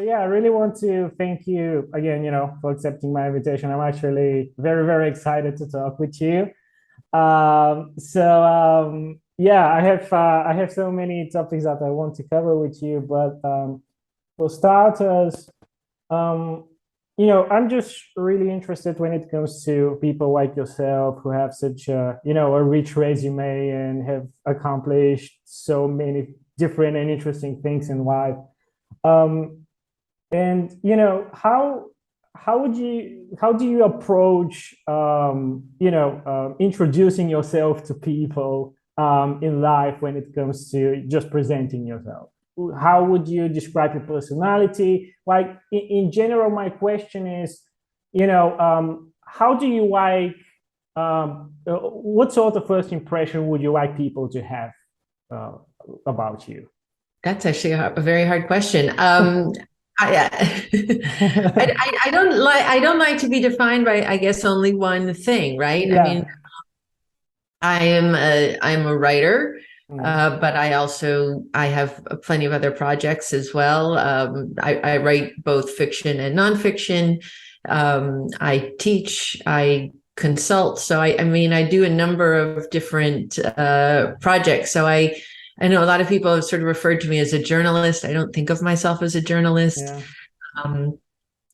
yeah, I really want to thank you again, for accepting my invitation. I'm actually very, very excited to talk with you. Yeah, I have so many topics that I want to cover with you, but for starters, um, I'm just really interested when it comes to people like yourself who have such a rich resume and have accomplished so many different and interesting things in life. Um, and how do you approach introducing yourself to people in life when it comes to just presenting yourself? How would you describe your personality? Like in general, my question is, how do you like what sort of first impression would you like people to have uh, about you? That's actually a very hard question. I don't like to be defined by, I guess, only one thing, right? I mean, Yeah. I'm a writer, Mm. but I have plenty of other projects as well. I write both fiction and nonfiction. I teach, I consult. So I mean, I do a number of different projects. I know a lot of people have sort of referred to me as a journalist. I don't think of myself as a journalist. Yeah. Um,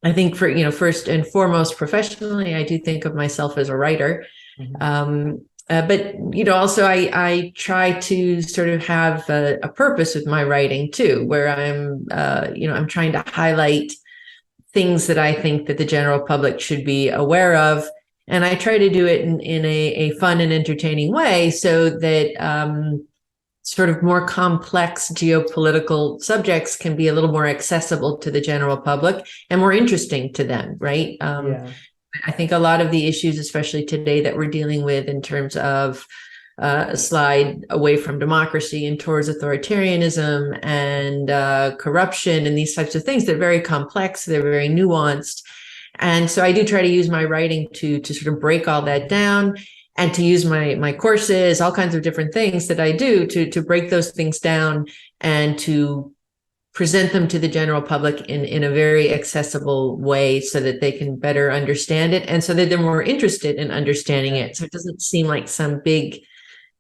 I think first and foremost, professionally, I do think of myself as a writer. Mhm. But also I try to sort of have a purpose with my writing too, where I'm trying to highlight things that I think that the general public should be aware of. And I try to do it in a fun and entertaining way so that sort of more complex geopolitical subjects can be a little more accessible to the general public and more interesting to them, right? Yeah. I think a lot of the issues, especially today, that we're dealing with in terms of a slide away from democracy and towards authoritarianism and corruption and these types of things, they're very complex, they're very nuanced. And so I do try to use my writing to sort of break all that down and to use my courses, all kinds of different things that I do to break those things down and to present them to the general public in a very accessible way so that they can better understand it and so that they're more interested in understanding Yeah. it. So it doesn't seem like some big,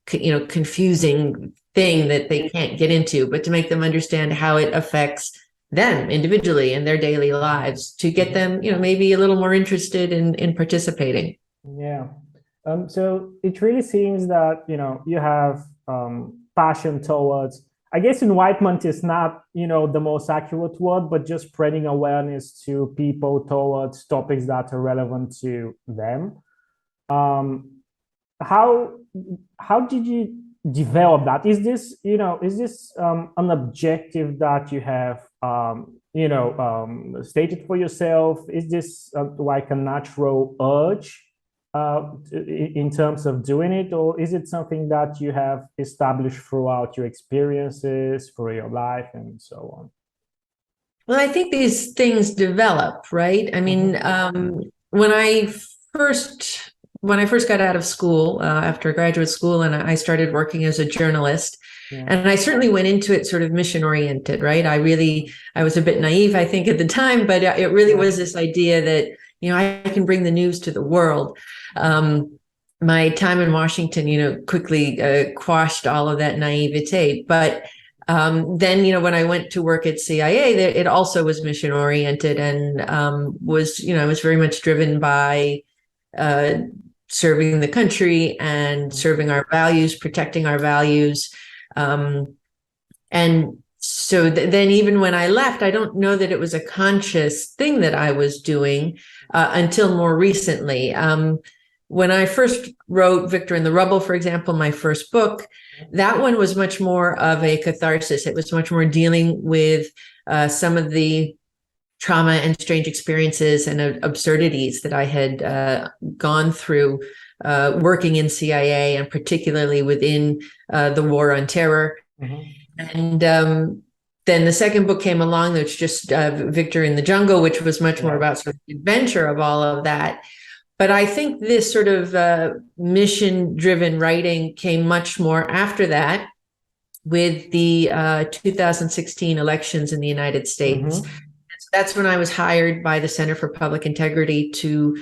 confusing thing that they can't get into, but to make them understand how it affects them individually in their daily lives to get Mhm. them, maybe a little more interested in participating. Yeah. So it really seems that, you have passion towards, I guess enlightenment is not, the most accurate word, but just spreading awareness to people towards topics that are relevant to them. Um, how how did you develop that? Is this an objective that you have stated for yourself? Is this like a natural urge in terms of doing it, or is it something that you have established throughout your experiences, through your life, and so on? Well, I think these things develop, right? I mean, Mhm. first when I first got out of school, after graduate school, and I started working as a journalist, Yeah. and I certainly went into it sort of mission oriented, right? I was a bit naive, I think, at the time, but it really Yeah. was this idea that, I can bring the news to the world. My time in Washington, quickly quashed all of that naivete, but then, when I went to work at CIA, it also was mission oriented and was very much driven by uh, serving the country and Mhm. serving our values, protecting our values. Um, and so then, even when I left, I don't know that it was a conscious thing that I was doing until more recently. When I first wrote Victor in the Rubble, for example, my first book, that one was much more of a catharsis. It was much more dealing with some of the trauma and strange experiences and absurdities that I had gone through working in CIA and particularly within the war on terror. Mhm. And then the second book came along, which just Victor in the Jungle, which was much more Yeah. about sort of the adventure of all of that. But I think this sort of mission-driven writing came much more after that with the 2016 elections in the United States. Mhm. That's when I was hired by the Center for Public Integrity to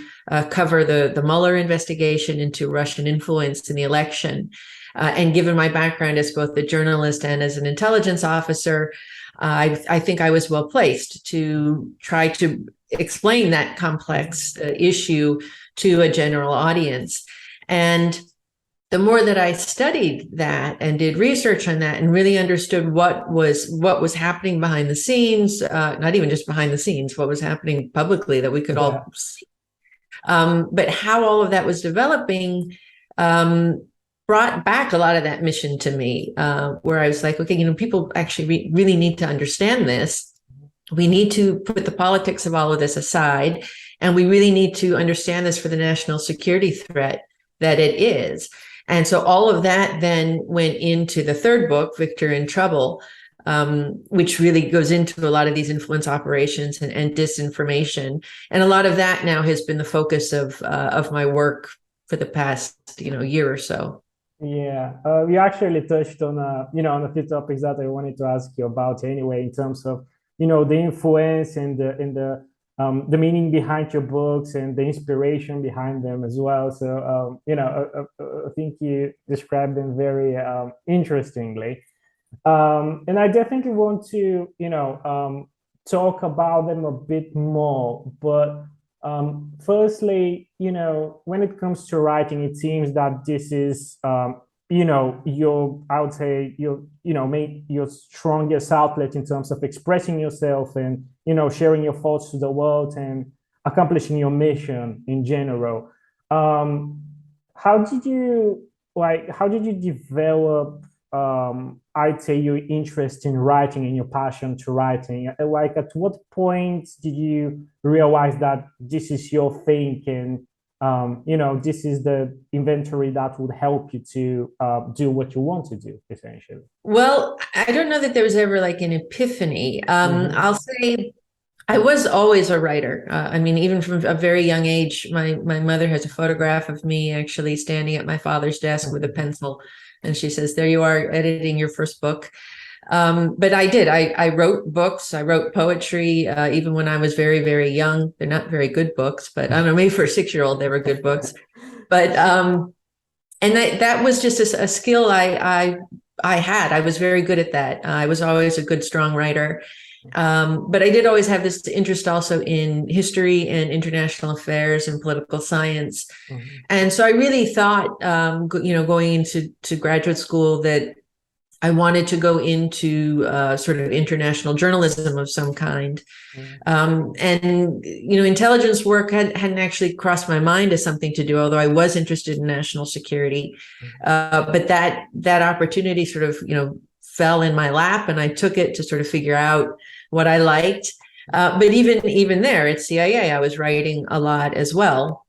cover the Mueller investigation into Russian influence in the election. And given my background as both a journalist and as an intelligence officer, I think I was well placed to try to explain that complex issue to a general audience. And the more that I studied that and did research on that and really understood what was happening behind the scenes, not even just behind the scenes, what was happening publicly that we could all see, but how all of that was developing, brought back a lot of that mission to me, where I was like, okay, people actually really need to understand this. We need to put the politics of all of this aside, and we really need to understand this for the national security threat that it is. And so all of that then went into the third book, Victor in Trouble, which really goes into a lot of these influence operations and disinformation. And a lot of that now has been the focus of my work for the past, year or so. Yeah, you actually touched on on a few topics that I wanted to ask you about anyway, in terms of the influence and the meaning behind your books and the inspiration behind them as well. So I think you described them very interestingly, and I definitely want to talk about them a bit more. But firstly, when it comes to writing, it seems that this is, I would say make your strongest outlet in terms of expressing yourself and, sharing your thoughts to the world and accomplishing your mission in general. How did you develop, I'd say, your interest in writing and your passion to writing? Like, at what point did you realize that this is your thing and this is the inventory that would help you to do what you want to do, essentially? Well, I don't know that there was ever like an epiphany. I'll say I was always a writer. I mean, even from a very young age, my mother has a photograph of me actually standing at my father's desk with a pencil. And she says, there you are editing your first book. But I wrote books. I wrote poetry, even when I was very, very young. They're not very good books, but I don't know, maybe for a 6-year-old, they were good books. But, and that was just a skill I had. I was very good at that. I was always a good, strong writer. But I did always have this interest also in history and international affairs and political science. And so I really thought, going into graduate school, that I wanted to go into sort of international journalism of some kind. And, intelligence work hadn't actually crossed my mind as something to do, although I was interested in national security. But that opportunity sort of, fell in my lap, and I took it to sort of figure out what I liked. But even there at CIA, I was writing a lot as well.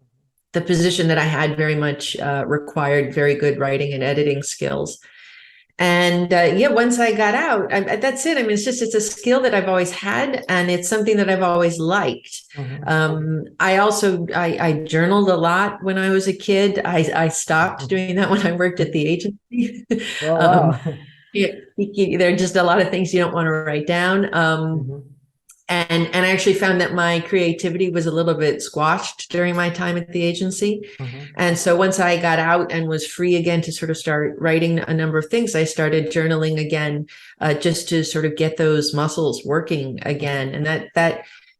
The position that I had very much required very good writing and editing skills. And once I got out, that's it. I mean, it's a skill that I've always had, and it's something that I've always liked. I also, I journaled a lot when I was a kid. I stopped doing that when I worked at the agency. Oh, wow. There are just a lot of things you don't want to write down. And I actually found that my creativity was a little bit squashed during my time at the agency. And so once I got out and was free again to sort of start writing a number of things, I started journaling again, just to sort of get those muscles working again. And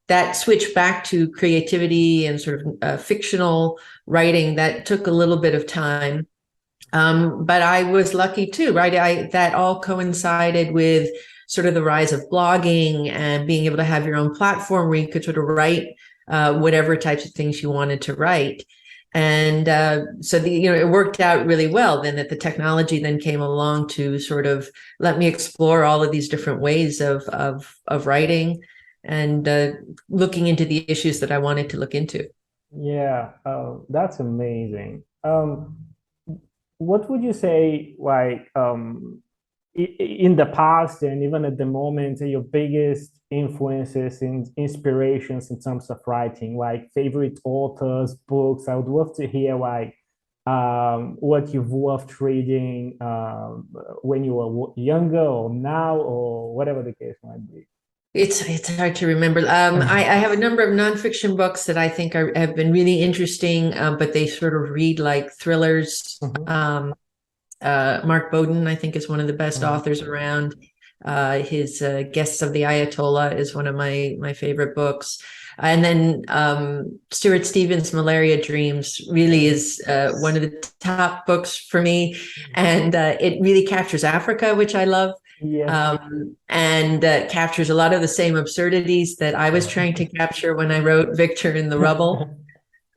that switch back to creativity and sort of fictional writing, that took a little bit of time. But I was lucky too, right? That all coincided with sort of the rise of blogging and being able to have your own platform where you could sort of write whatever types of things you wanted to write. And so it worked out really well then, that the technology then came along to sort of let me explore all of these different ways of writing and looking into the issues that I wanted to look into. Yeah, that's amazing. What would you say, like, in the past and even at the moment, your biggest influences and inspirations in terms of writing, like favorite authors, books? I would love to hear, like, what you've loved reading when you were younger or now, or whatever the case might be. It's hard to remember. I have a number of nonfiction books that I think have been really interesting, but they sort of read like thrillers. Mark Bowden, I think, is one of the best authors around. His Guests of the Ayatollah is one of my favorite books. And then Stuart Stevens' Malaria Dreams really is one of the top books for me. And it really captures Africa, which I love. Yeah. And captures a lot of the same absurdities that I was trying to capture when I wrote Victor in the Rubble.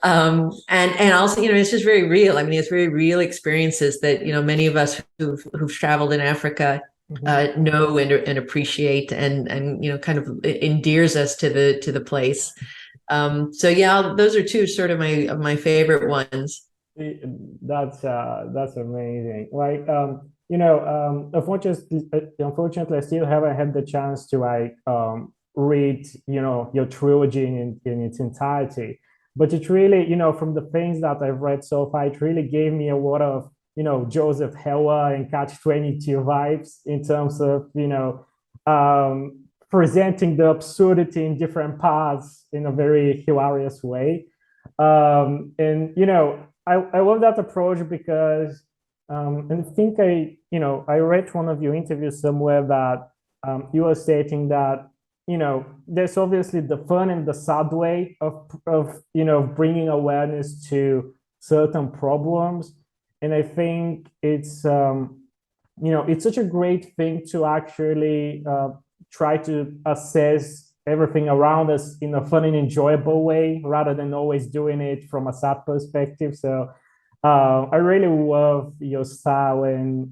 And also, it's just very real. I mean, it's very real experiences that, many of us who've traveled in Africa know and appreciate and kind of endears us to the place. So yeah, those are two sort of my favorite ones. That's amazing. Like, unfortunately, I still haven't had the chance to read, your trilogy in its entirety. But it really, from the things that I've read so far, it really gave me a lot of, Joseph Heller and Catch-22 vibes in terms of, presenting the absurdity in different parts in a very hilarious way. And, I love that approach because and I think I read one of your interviews somewhere that you were stating that there's obviously the fun and the sad way of bringing awareness to certain problems, and I think it's it's such a great thing to actually try to assess everything around us in a fun and enjoyable way rather than always doing it from a sad perspective. So I really love your style and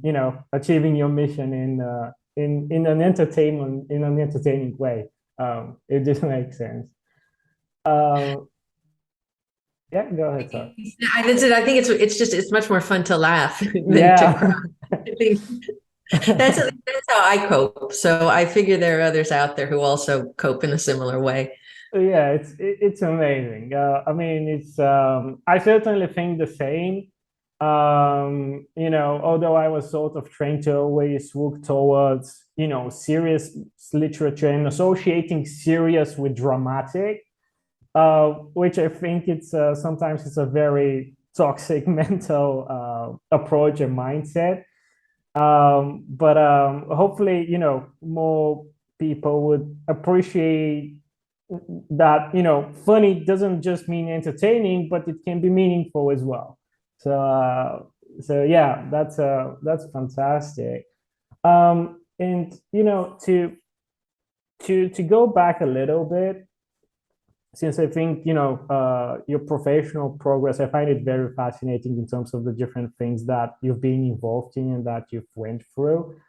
achieving your mission in an entertaining way. It just makes sense. Yeah, go ahead, sorry. I think it's much more fun to laugh than Yeah. to cry. That's how I cope. So I figure there are others out there who also cope in a similar way. Yeah, it's amazing. I mean, it's I certainly think the same. Although I was sort of trained to always look towards, serious literature and associating serious with dramatic, which I think it's sometimes it's a very toxic mental approach and mindset. But hopefully, more people would appreciate that, funny doesn't just mean entertaining, but it can be meaningful as well. So yeah, that's fantastic. And to go back a little bit, since I think your professional progress, I find it very fascinating in terms of the different things that you've been involved in and that you've went through.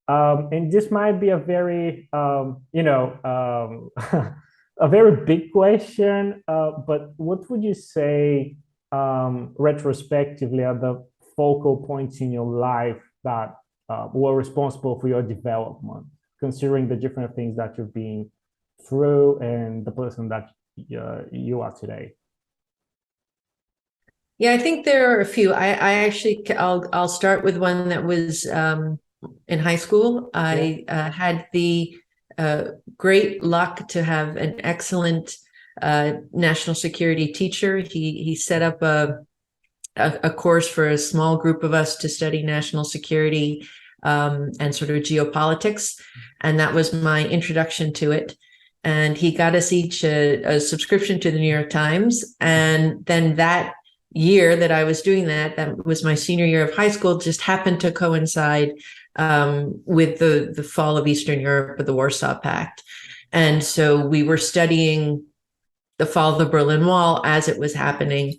And this might be a very a very big question, but what would you say retrospectively are the focal points in your life that were responsible for your development, considering the different things that you've been through and the person that you are today? Yeah, I think there are a few. I'll start with one that was in high school. I had the great luck to have an excellent national security teacher. He set up a course for a small group of us to study national security and sort of geopolitics, and that was my introduction to it. And he got us each a subscription to the New York Times, and then that year that I was doing that was my senior year of high school, just happened to coincide with the fall of Eastern Europe, of the Warsaw Pact. And so we were studying the fall of the Berlin Wall as it was happening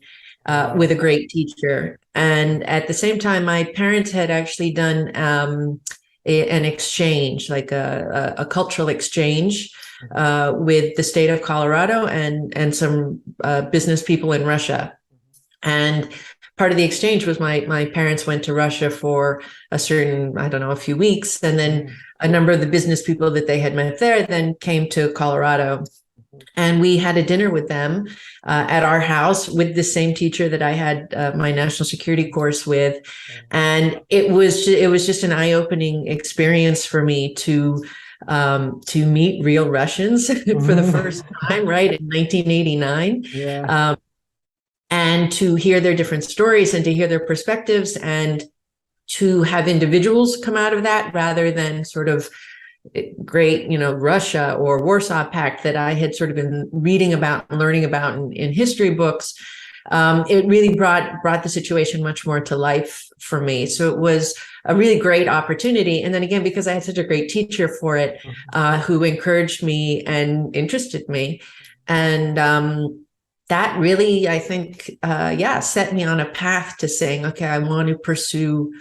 with a great teacher. And at the same time, my parents had actually done an exchange, like a cultural exchange with the state of Colorado and some business people in Russia. And part of the exchange was my parents went to Russia for a certain, I don't know, a few weeks. And then a number of the business people that they had met there then came to Colorado. And we had a dinner with them at our house with the same teacher that I had my national security course with. And it was just an eye-opening experience for me to to meet real Russians for the first time, right, in 1989. Yeah. And to hear their different stories and to hear their perspectives and to have individuals come out of that rather than sort of great, Russia or Warsaw Pact that I had sort of been reading about and learning about in history books. It really brought the situation much more to life for me. So it was a really great opportunity. And then again, because I had such a great teacher for it, who encouraged me and interested me. And that really, I think, set me on a path to saying, okay, I want to pursue,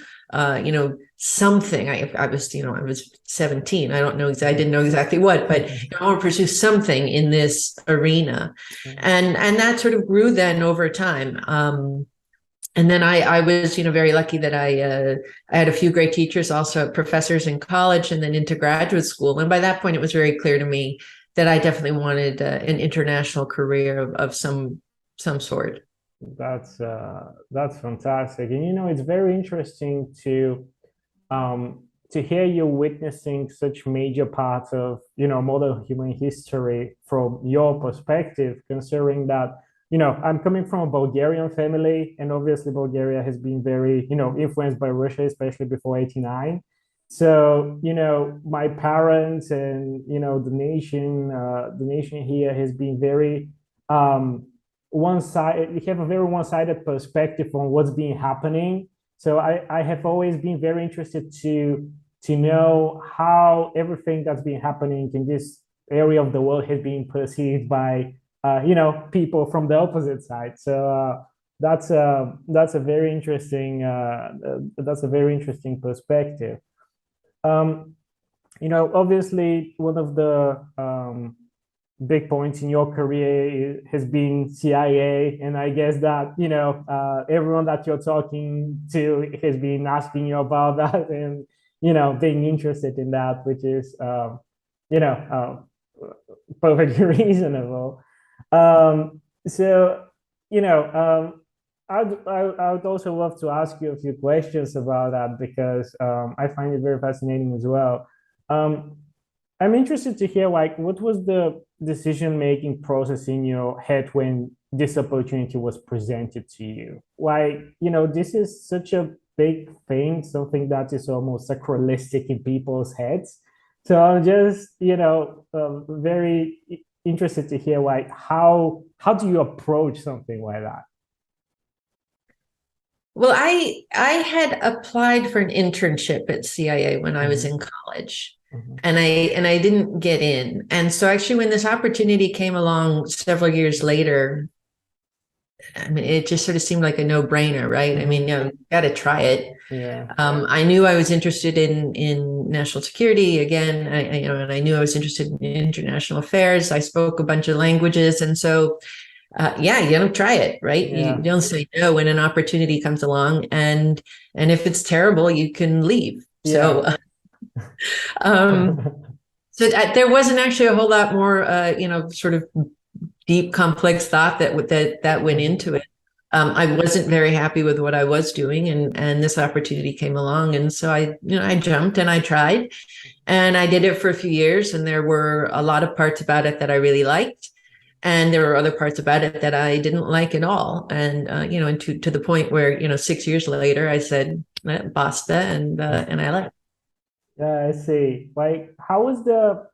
something. I was 17. I didn't know exactly what, but I want to pursue something in this arena. And that sort of grew then over time. And then I was, very lucky that I had a few great teachers, also professors in college and then into graduate school. And by that point, it was very clear to me that I definitely wanted an international career of some sort. That's fantastic. And it's very interesting to hear you witnessing such major parts of modern human history from your perspective, considering that I'm coming from a Bulgarian family, and obviously Bulgaria has been very influenced by Russia, especially before '89. So my parents and the nation here has been very one side. We have a very one-sided perspective on what's been happening. So I have always been very interested to know how everything that's been happening in this area of the world has been perceived by people from the opposite side. So that's a very interesting perspective. Obviously one of the big points in your career has been CIA, and I guess that everyone that you're talking to has been asking you about that, and being interested in that, which is perfectly reasonable. So I'd also love to ask you a few questions about that, because I find it very fascinating as well. I'm interested to hear, like, what was the decision-making process in your head when this opportunity was presented to you? Like, this is such a big thing, something that is almost sacralistic in people's heads. So I'm just, very interested to hear, like, how do you approach something like that? Well, I had applied for an internship at CIA when I was in college. And I didn't get in. And so actually when this opportunity came along several years later, I mean, it just sort of seemed like a no-brainer, right? I mean, you got to try it. Yeah. I knew I was interested in national security again, and I knew I was interested in international affairs. I spoke a bunch of languages, and so try it, right? Yeah. You don't say no when an opportunity comes along, and if it's terrible, you can leave. So. So there wasn't actually a whole lot more, sort of deep, complex thought that went into it. I wasn't very happy with what I was doing, and this opportunity came along, and so I jumped and I tried, and I did it for a few years, and there were a lot of parts about it that I really liked, and there were other parts about it that I didn't like at all, and and to the point where 6 years later I said basta, and I left. Yeah, I see. Like, how was the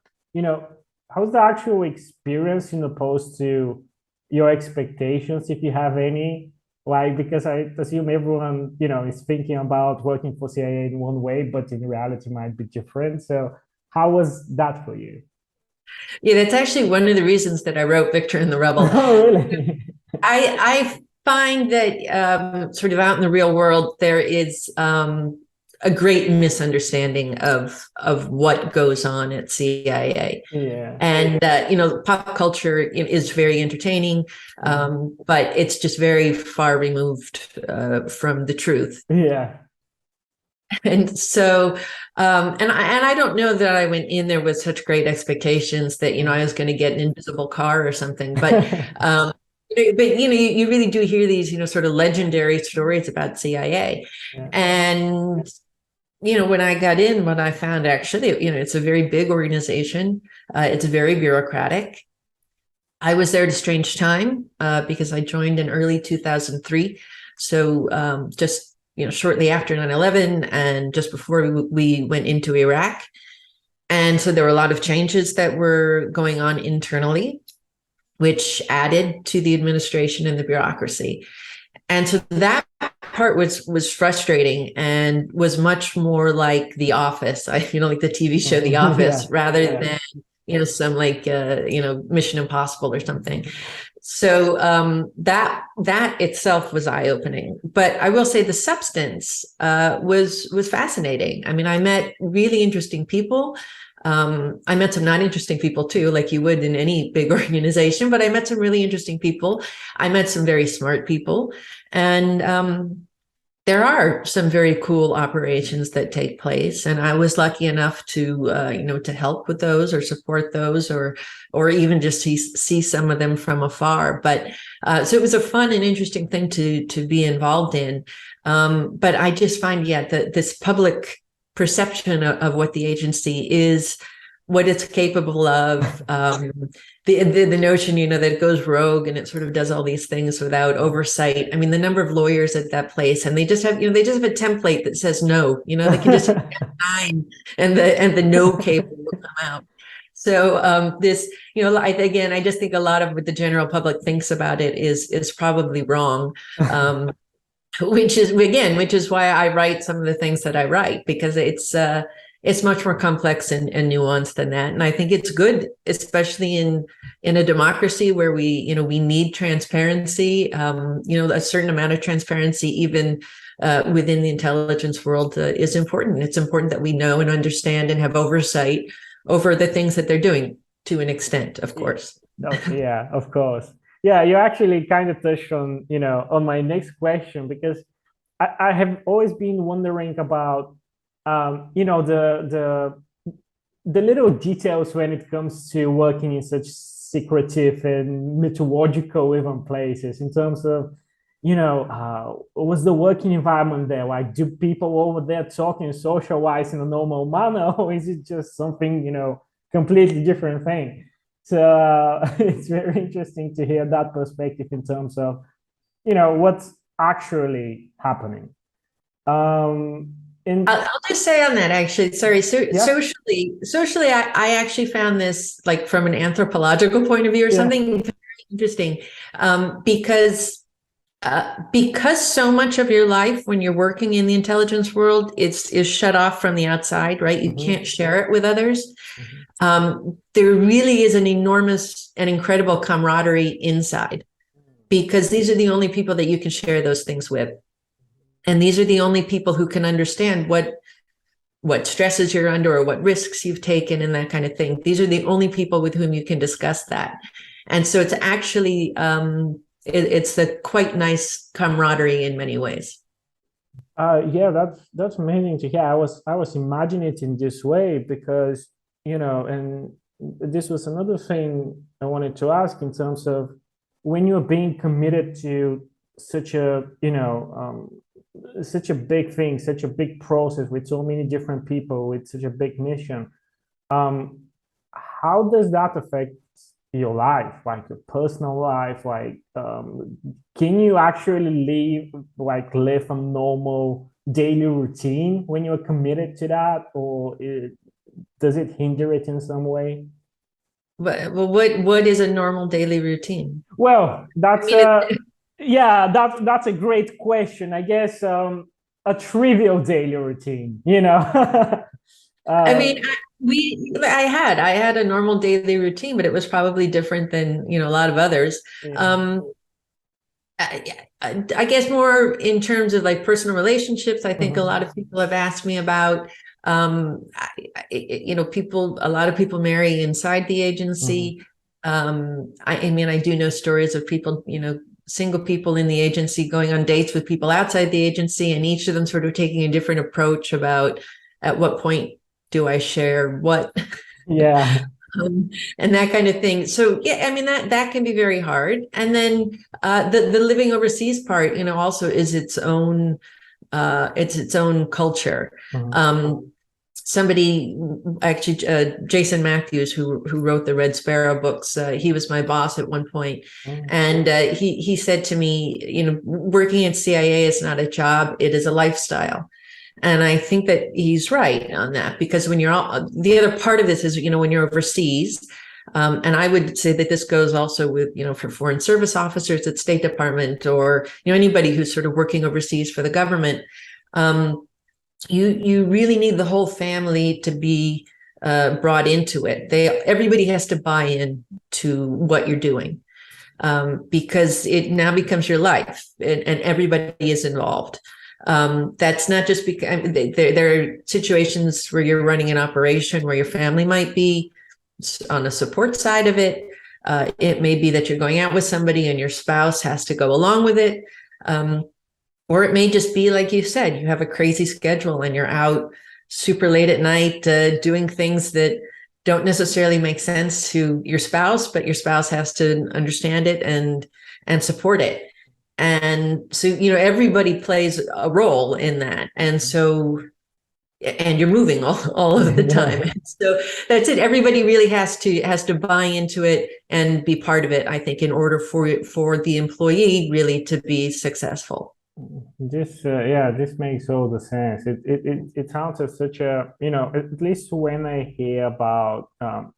actual experience in opposed to your expectations, if you have any? Like, because I assume everyone, is thinking about working for CIA in one way, but in reality might be different. So how was that for you? Yeah, that's actually one of the reasons that I wrote Victor and the Rebel. Oh, really? I find that sort of out in the real world, there is a great misunderstanding of what goes on at CIA. Yeah. And pop culture is very entertaining, but it's just very far removed from the truth. Yeah. And so, and I don't know that I went in there with such great expectations that I was going to get an invisible car or something, but you really do hear these sort of legendary stories about CIA, Yeah. and when I got in, what I found actually, it's a very big organization. It's very bureaucratic. I was there at a strange time because I joined in early 2003. So just, shortly after 9/11 and just before we went into Iraq. And so there were a lot of changes that were going on internally, which added to the administration and the bureaucracy. And so that part was frustrating and was much more like The Office, like the TV show The Office, Yeah, rather yeah. than some like Mission Impossible or something. So that itself was eye-opening. But I will say the substance was fascinating. I mean, I met really interesting people. I met some not interesting people too, like you would in any big organization, but I met some really interesting people. I met some very smart people. And there are some very cool operations that take place, and I was lucky enough to to help with those or support those, or even just see some of them from afar. But so it was a fun and interesting thing to be involved in. But I just find, that this public perception of what the agency is, what it's capable of, the notion, that it goes rogue and it sort of does all these things without oversight. I mean, the number of lawyers at that place, and they just have, they just have a template that says no, they can just sign and the no cable will come out. So this, I just think a lot of what the general public thinks about it is probably wrong. Which is why I write some of the things that I write, because it's much more complex and nuanced than that. And I think it's good, especially in a democracy where we need transparency, a certain amount of transparency, even within the intelligence world is important. It's important that we know and understand and have oversight over the things that they're doing, to an extent, of course. Yeah, of course. Yeah, you actually kind of touched on, on my next question, because I have always been wondering about, the little details when it comes to working in such secretive and mythological even places, in terms of, was the working environment there? Like, do people over there talking socialize in a normal manner, or is it just something, completely different thing? So it's very interesting to hear that perspective in terms of, what's actually happening. I'll just say on that, actually, sorry. So yeah. Socially, I actually found this, like, from an anthropological point of view or something, very interesting, because so much of your life when you're working in the intelligence world is shut off from the outside, right? You can't share it with others. There really is an enormous and incredible camaraderie inside, because these are the only people that you can share those things with. And these are the only people who can understand what stresses you're under or what risks you've taken and that kind of thing. These are the only people with whom you can discuss that. And so it's actually, it's a quite nice camaraderie in many ways. Yeah, that's amazing to hear. I was imagining it in this way because, and this was another thing I wanted to ask in terms of when you're being committed to such a, such a big thing, such a big process with so many different people, with such a big mission. How does that affect your life, like your personal life? Like, can you actually live a normal daily routine when you're committed to that, or does it hinder it in some way? Well, what is a normal daily routine? Well, that's that's a great question. I guess a trivial daily routine, I mean, I had a normal daily routine, but it was probably different than, a lot of others. Yeah. I guess more in terms of like personal relationships, I think a lot of people have asked me about, a lot of people marry inside the agency. I mean, I do know stories of people, single people in the agency going on dates with people outside the agency, and each of them sort of taking a different approach about at what point do I share what? Yeah. And that kind of thing. So yeah, I mean, that can be very hard. And then the living overseas part, also is its own It's its own culture. Somebody actually, Jason Matthews, who wrote the Red Sparrow books, he was my boss at one point, and he said to me, you know, working at CIA is not a job; it is a lifestyle. And I think that he's right on that, because when you're all, the other part of this is, you know, when you're overseas, and I would say that this goes also with, you know, for foreign service officers at State Department, or, you know, anybody who's sort of working overseas for the government. You really need the whole family to be brought into it. Everybody has to buy in to what you're doing, because it now becomes your life, and everybody is involved. That's not just because there are situations where you're running an operation where your family might be on the support side of it. It may be that you're going out with somebody and your spouse has to go along with it. Or it may just be, like you said, you have a crazy schedule and you're out super late at night doing things that don't necessarily make sense to your spouse, but your spouse has to understand it and support it. And so, you know, everybody plays a role in that. And so, and you're moving all of the time. And so that's it. Everybody really has to buy into it and be part of it, I think, in order for the employee really to be successful. This makes all the sense. It sounds as such a, you know, at least when I hear about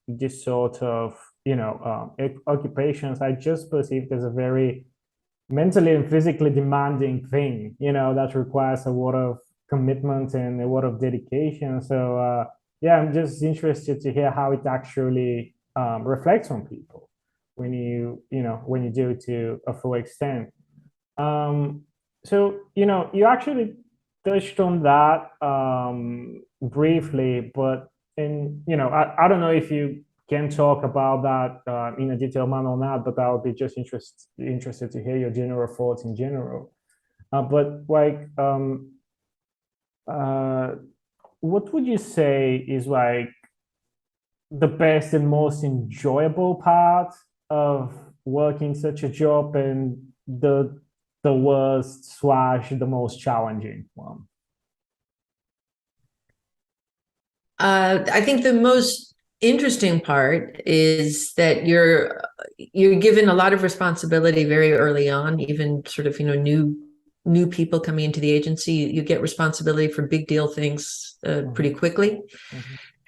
this sort of, you know, occupations, I just perceive it as a very mentally and physically demanding thing, you know, that requires a lot of commitment and a lot of dedication. So I'm just interested to hear how it actually reflects on people when you do it to a full extent. So, you know, you actually touched on that briefly, but I don't know if you can talk about that in a detailed manner or not, but I would be just interested to hear your general thoughts in general. But like, what would you say is like the best and most enjoyable part of working such a job, and the worst / the most challenging one? I think the most interesting part is that you're given a lot of responsibility very early on, even sort of, you know, new people coming into the agency. You get responsibility for big deal things pretty quickly.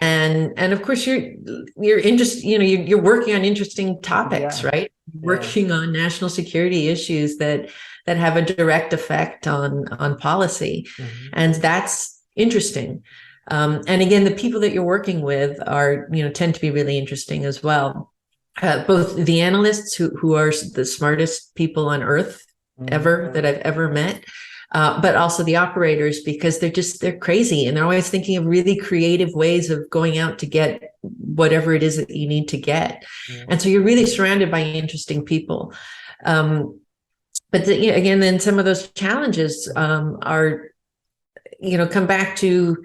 And of course you're interested, you know, you're working on interesting topics, right? Working on national security issues that have a direct effect on policy. And that's interesting. And again, the people that you're working with are, you know, tend to be really interesting as well. Both the analysts who are the smartest people on earth ever that I've ever met, but also the operators, because they're crazy and they're always thinking of really creative ways of going out to get whatever it is that you need to get. And so you're really surrounded by interesting people. But again, then some of those challenges are, you know, come back to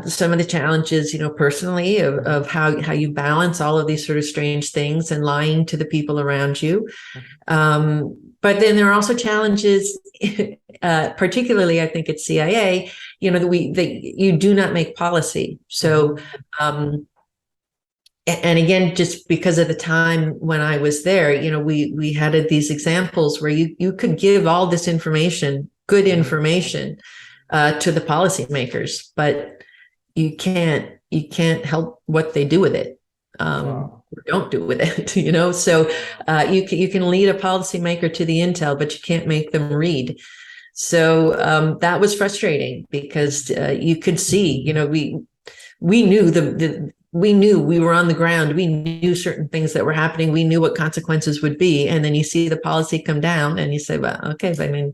some of the challenges, you know, personally of how you balance all of these sort of strange things and lying to the people around you. But then there are also challenges, particularly I think at CIA, you know, that you do not make policy. So, and again, just because of the time when I was there, you know, we had these examples where you could give all this information, good information, to the policymakers, but you can't help what they do with it, or don't do with it, you know. So you can lead a policymaker to the intel, but you can't make them read. So that was frustrating, because you could see, you know, we knew we knew we were on the ground. We knew certain things that were happening. We knew what consequences would be. And then you see the policy come down and you say, well, okay, I mean,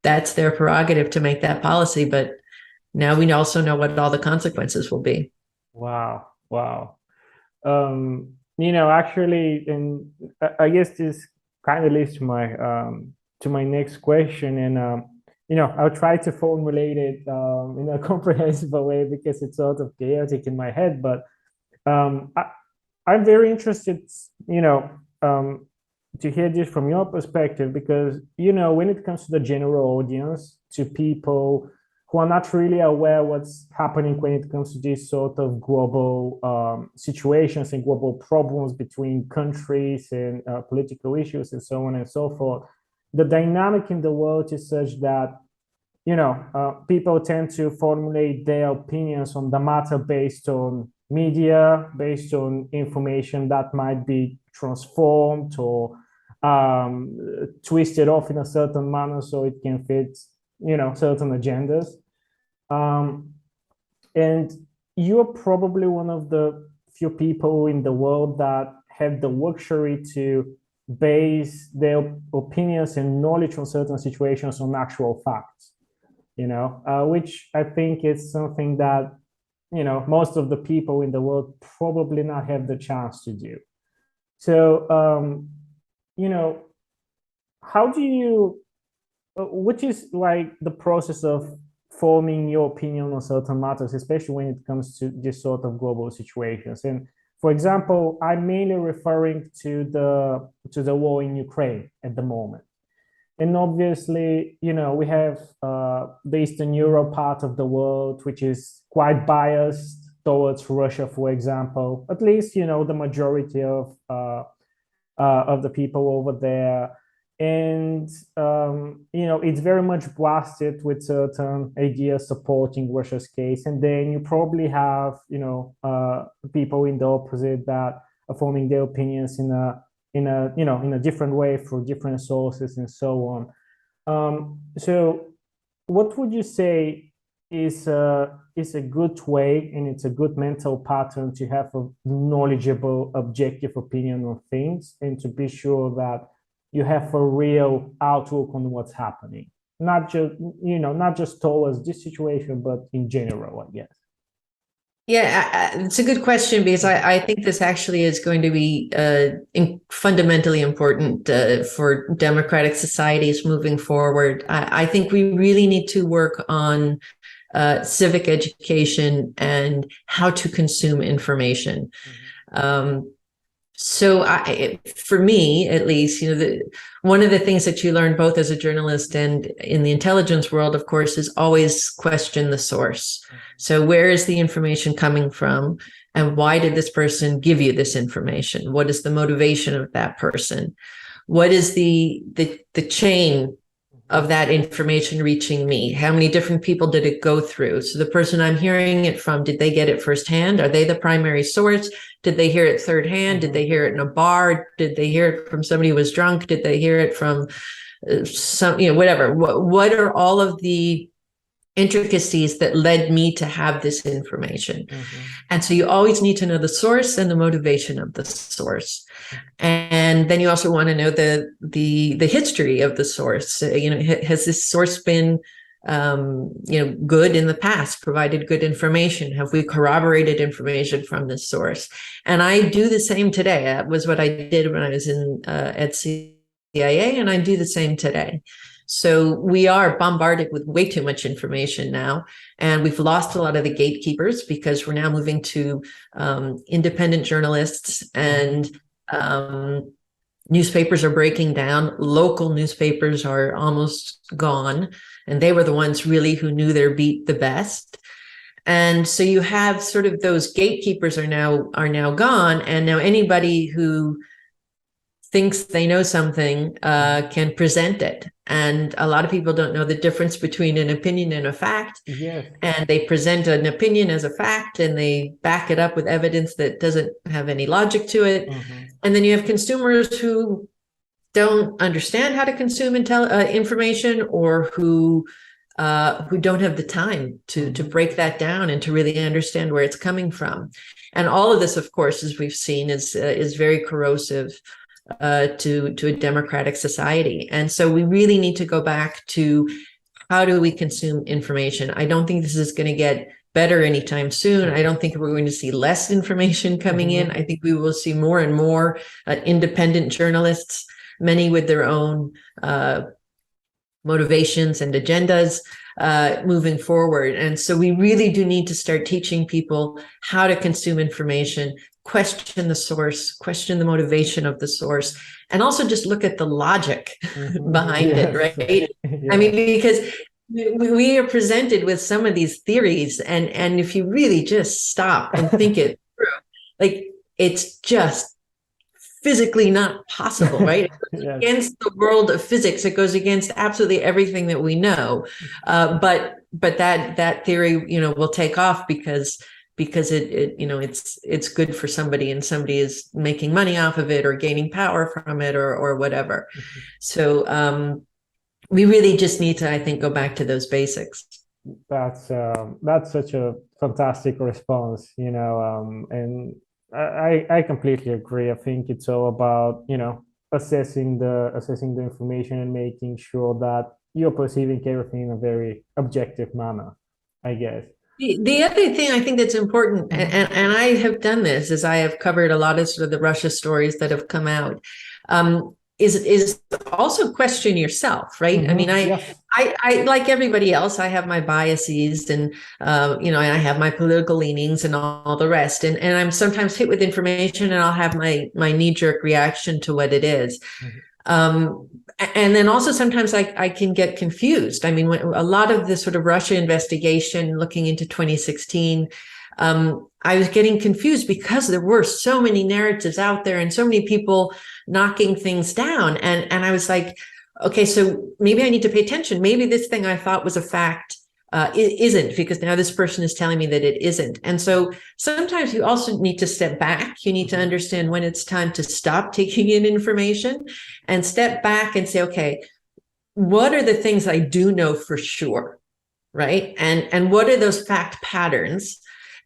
that's their prerogative to make that policy. But now we also know what all the consequences will be. Wow. You know, actually, and I guess this kind of leads to my next question. And, you know, I'll try to formulate it in a comprehensible way, because it's sort of chaotic in my head. But I'm very interested, you know, hear this from your perspective, because, you know, when it comes to the general audience, to people who are not really aware what's happening when it comes to these sort of global situations and global problems between countries and political issues and so on and so forth, the dynamic in the world is such that, you know, people tend to formulate their opinions on the matter based on media, based on information that might be transformed or twisted off in a certain manner so it can fit, you know, certain agendas. And you're probably one of the few people in the world that have the luxury to base their opinions and knowledge on certain situations on actual facts, you know, which I think is something that, you know, most of the people in the world probably not have the chance to do. So, you know, how do you, which is like the process of forming your opinion on certain matters, especially when it comes to this sort of global situations. And for example, I'm mainly referring to the war in Ukraine at the moment. And obviously, you know, we have the Eastern Europe part of the world, which is quite biased towards Russia, for example. At least, you know, the majority of the people over there. And, you know, it's very much blasted with certain ideas supporting Russia's case. And then you probably have, you know, people in the opposite that are forming their opinions in a, you know, in a different way through different sources and so on. So what would you say is a good way, and it's a good mental pattern to have a knowledgeable, objective opinion on things, and to be sure that you have a real outlook on what's happening, not just, you know, not just towards this situation, but in general, I guess. Yeah, it's a good question, because I think this actually is going to be fundamentally important for democratic societies moving forward. I think we really need to work on civic education and how to consume information. So for me, at least, you know, one of the things that you learn both as a journalist and in the intelligence world, of course, is always question the source. So where is the information coming from? And why did this person give you this information? What is the motivation of that person? What is the chain of that information reaching me? How many different people did it go through? So the person I'm hearing it from, did they get it firsthand? Are they the primary source? Did they hear it third hand? Did they hear it in a bar? Did they hear it from somebody who was drunk? Did they hear it from some, you know, whatever? What are all of the intricacies that led me to have this information? And so you always need to know the source and the motivation of the source. And then you also want to know the history of the source. You know, has this source been you know, good in the past, provided good information? Have we corroborated information from this source? And I do the same today. That was what I did when I was at CIA, and I do the same today. So we are bombarded with way too much information now, and we've lost a lot of the gatekeepers, because we're now moving to independent journalists, and newspapers are breaking down. Local newspapers are almost gone, and they were the ones really who knew their beat the best. And so you have sort of those gatekeepers are now gone, and now anybody who thinks they know something can present it. And a lot of people don't know the difference between an opinion and a fact. Yes. And they present an opinion as a fact, and they back it up with evidence that doesn't have any logic to it. And then you have consumers who don't understand how to consume information, or who don't have the time to break that down and to really understand where it's coming from. And all of this, of course, as we've seen, is very corrosive to a democratic society. And so we really need to go back to, how do we consume information? I don't think this is going to get better anytime soon. I don't think we're going to see less information coming in. I think we will see more and more independent journalists, many with their own motivations and agendas moving forward. And so we really do need to start teaching people how to consume information, question the source, question the motivation of the source, and also just look at the logic behind it, right? Yeah. I mean, because we are presented with some of these theories, and if you really just stop and think it through, like, it's just physically not possible, right? It goes Yes. against the world of physics. It goes against absolutely everything that we know. But that theory, will take off because it's good for somebody, and somebody is making money off of it or gaining power from it or whatever. So we really just need to, I think, go back to those basics. That's such a fantastic response, and I completely agree. I think it's all about, assessing the information and making sure that you're perceiving everything in a very objective manner, I guess. The other thing I think that's important, and I have done this, is I have covered a lot of sort of the Russia stories that have come out, is also question yourself, right? I mean, I like everybody else, I have my biases, and I have my political leanings and all the rest, and I'm sometimes hit with information, and I'll have my knee-jerk reaction to what it is. And then also sometimes I can get confused. I mean, when a lot of the sort of Russia investigation looking into 2016, I was getting confused because there were so many narratives out there and so many people knocking things down. And I was like, okay, so maybe I need to pay attention. Maybe this thing I thought was a fact isn't, because now this person is telling me that it isn't. And so sometimes you also need to step back. You need to understand when it's time to stop taking in information and step back and say, okay, what are the things I do know for sure, right? And what are those fact patterns?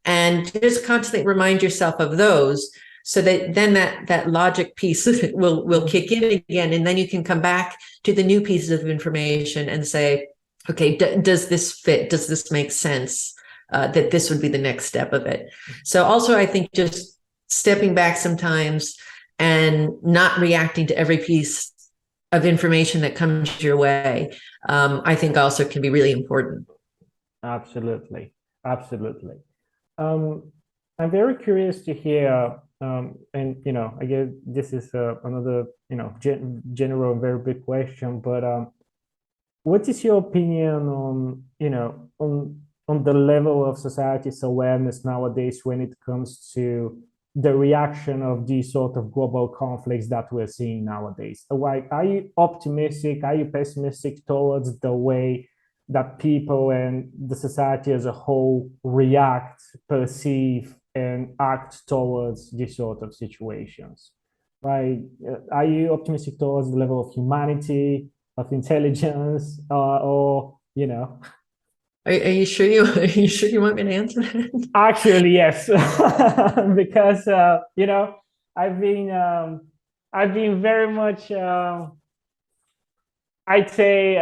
And just constantly remind yourself of those, so that then that logic piece will kick in again. And then you can come back to the new pieces of information and say, okay, does this fit? Does this make sense? That this would be the next step of it. So also, I think just stepping back sometimes and not reacting to every piece of information that comes your way, I think also can be really important. Absolutely. Absolutely. I'm very curious to hear, and I guess this is another, general, very big question, but what is your opinion on, on the level of society's awareness nowadays when it comes to the reaction of these sort of global conflicts that we're seeing nowadays? Like, are you optimistic? Are you pessimistic towards the way that people and the society as a whole react, perceive, and act towards these sort of situations? Right? Are you optimistic towards the level of humanity, of intelligence, or? Are you sure you want me to answer that? Actually, yes, because I've been very much, I'd say,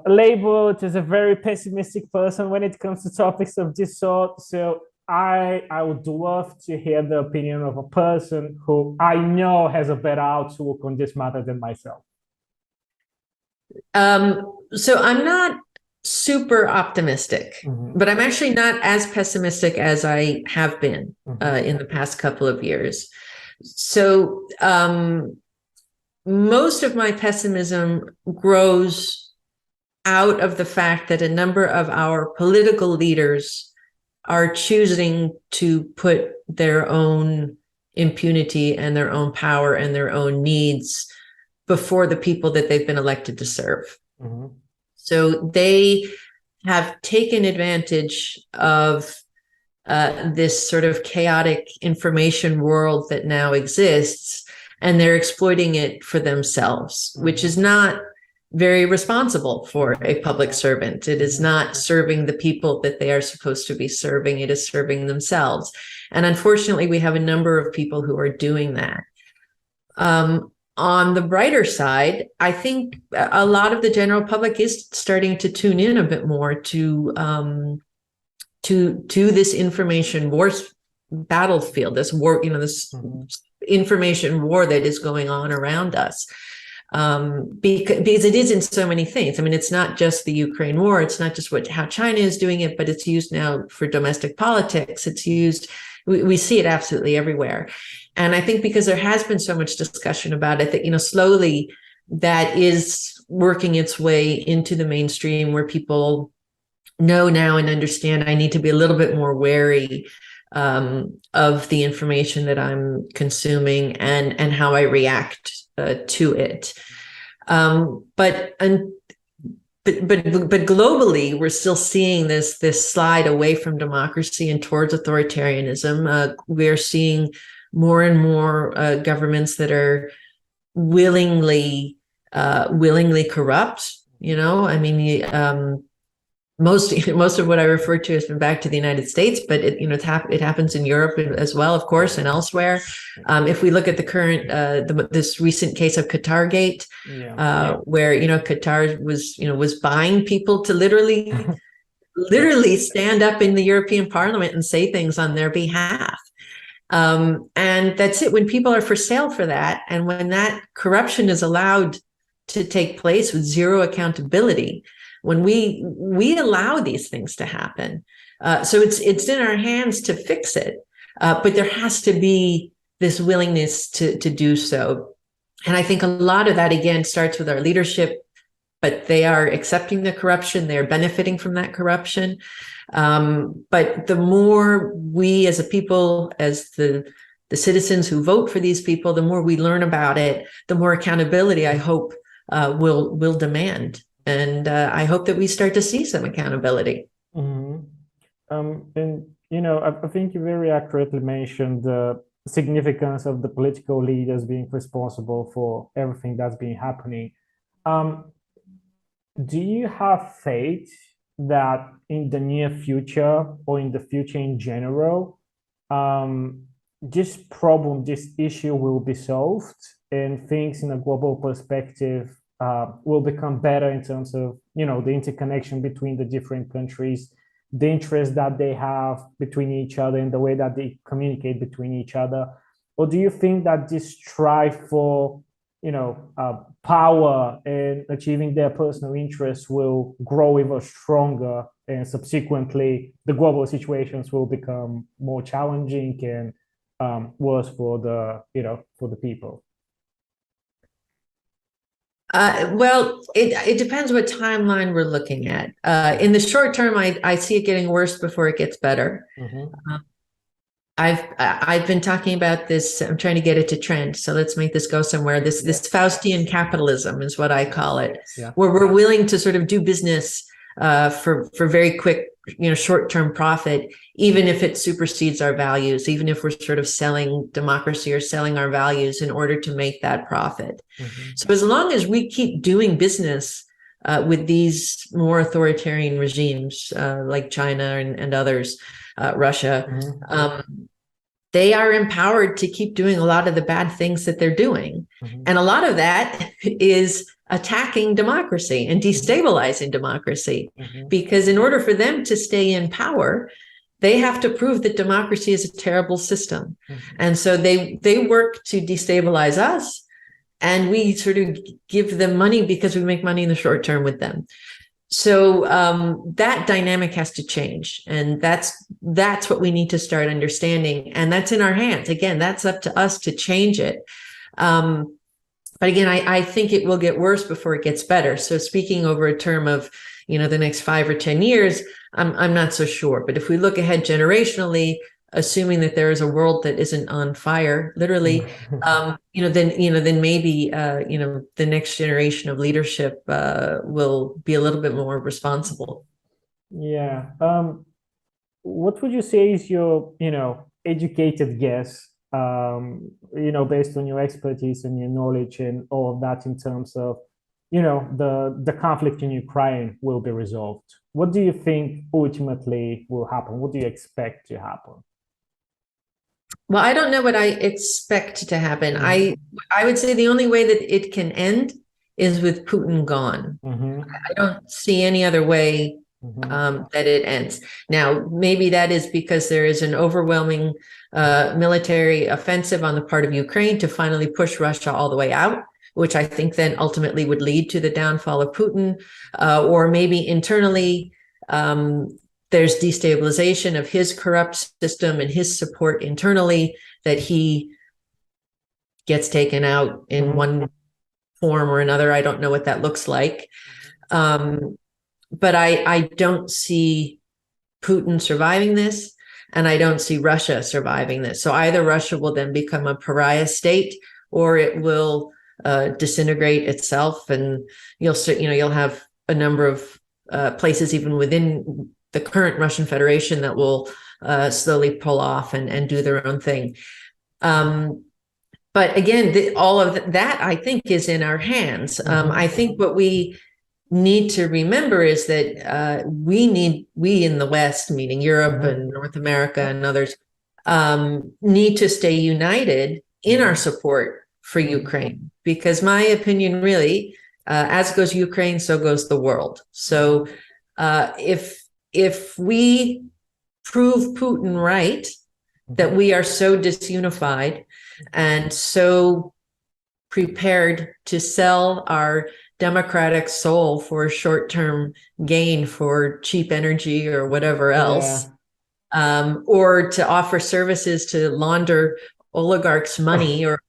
labeled as a very pessimistic person when it comes to topics of this sort. So I would love to hear the opinion of a person who I know has a better outlook on this matter than myself. So I'm not super optimistic, but I'm actually not as pessimistic as I have been in the past couple of years. So most of my pessimism grows out of the fact that a number of our political leaders are choosing to put their own impunity and their own power and their own needs before the people that they've been elected to serve. So they have taken advantage of this sort of chaotic information world that now exists, and they're exploiting it for themselves, which is not very responsible for a public servant. It is not serving the people that they are supposed to be serving. It is serving themselves. And unfortunately, we have a number of people who are doing that. On the brighter side, I think a lot of the general public is starting to tune in a bit more to this information war battlefield, this war, this information war that is going on around us. because it is in so many things. I mean, it's not just the Ukraine war. It's not just how China is doing it, but it's used now for domestic politics. It's used, we see it absolutely everywhere. And I think because there has been so much discussion about it that, slowly that is working its way into the mainstream where people know now and understand I need to be a little bit more wary of the information that I'm consuming and how I react to it. But globally, we're still seeing this slide away from democracy and towards authoritarianism. We're seeing more and more governments that are willingly corrupt. I mean, most of what I refer to has been back to the United States, but it happens in Europe as well, of course, and elsewhere. If we look at the current this recent case of Qatargate, where Qatar was buying people to literally stand up in the European Parliament and say things on their behalf. And that's it. When people are for sale for that, and when that corruption is allowed to take place with zero accountability, when we allow these things to happen, so it's in our hands to fix it, but there has to be this willingness to do so. And I think a lot of that again starts with our leadership, but they are accepting the corruption, they're benefiting from that corruption. But the more we as a people, as the citizens who vote for these people, the more we learn about it, the more accountability I hope will demand. And I hope that we start to see some accountability. Mm-hmm. And I think you very accurately mentioned the significance of the political leaders being responsible for everything that's been happening. Do you have faith that in the near future or in the future in general, this issue will be solved and things in a global perspective will become better in terms of, the interconnection between the different countries, the interest that they have between each other and the way that they communicate between each other? Or do you think that this strive for, power and achieving their personal interests will grow even stronger, and subsequently the global situations will become more challenging and worse for the people? Well, it depends what timeline we're looking at. In the short term, I see it getting worse before it gets better. Mm-hmm. I've been talking about this. I'm trying to get it to trend. So let's make this go somewhere. This Faustian capitalism is what I call it, where we're willing to sort of do business for very quick, short-term profit, even if it supersedes our values, even if we're sort of selling democracy or selling our values in order to make that profit. Mm-hmm. So as long as we keep doing business with these more authoritarian regimes like China and others, Russia, mm-hmm. They are empowered to keep doing a lot of the bad things that they're doing. Mm-hmm. And a lot of that is attacking democracy and destabilizing democracy, mm-hmm. because in order for them to stay in power, they have to prove that democracy is a terrible system. Mm-hmm. And so they work to destabilize us, and we sort of give them money because we make money in the short term with them. So that dynamic has to change, and that's what we need to start understanding, and that's in our hands. Again, that's up to us to change it. But again, I think it will get worse before it gets better. So speaking over a term of the next 5 or 10 years, I'm not so sure. But if we look ahead generationally, assuming that there is a world that isn't on fire, literally, then maybe the next generation of leadership will be a little bit more responsible. Yeah. What would you say is your educated guess, based on your expertise and your knowledge and all of that, in terms of the conflict in Ukraine will be resolved? What do you think ultimately will happen? What do you expect to happen? Well, I don't know what I expect to happen. Mm-hmm. I would say the only way that it can end is with Putin gone. Mm-hmm. I don't see any other way that it ends. Now, maybe that is because there is an overwhelming military offensive on the part of Ukraine to finally push Russia all the way out. which I think then ultimately would lead to the downfall of Putin, or maybe internally, there's destabilization of his corrupt system and his support internally, that he gets taken out in one form or another. I don't know what that looks like. But I don't see Putin surviving this, and I don't see Russia surviving this. So either Russia will then become a pariah state, or it will disintegrate itself, and you'll have a number of places even within the current Russian Federation that will slowly pull off and do their own thing. But again, all of that, I think, is in our hands. I think what we need to remember is that we in the West, meaning Europe and North America and others, need to stay united in our support for Ukraine, because my opinion really, as goes Ukraine, so goes the world. So if we prove Putin right, that we are so disunified and so prepared to sell our democratic soul for short-term gain, for cheap energy or whatever else, or to offer services to launder oligarchs' money, or